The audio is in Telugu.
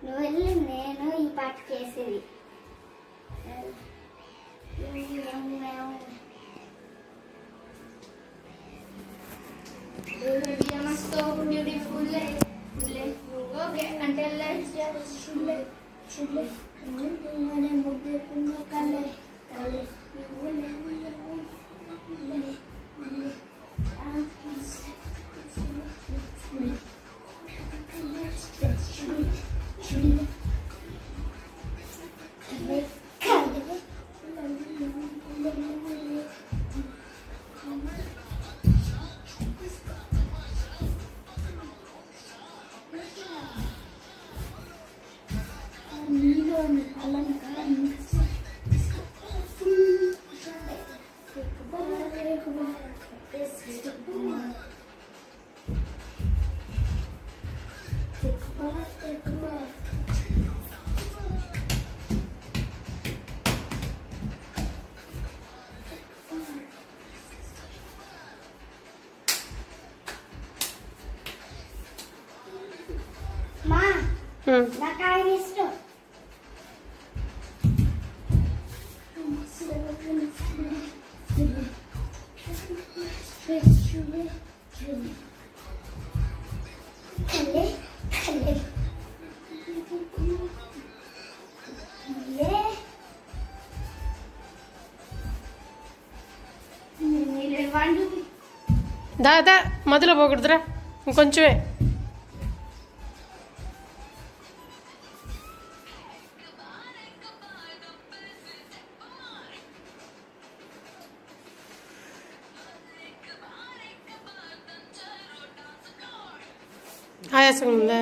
నువ్వు వెళ్ళి నేను ఈ పాట చేసేది. So beautiful, okay, until let's just chule, mane mudde punna kale, Ma, నాకు ఆయన ఇష్టం. దాదా మధ్యలో పోకూడదురా, ఇంకొంచెమే. ఆయాసం ఉందా?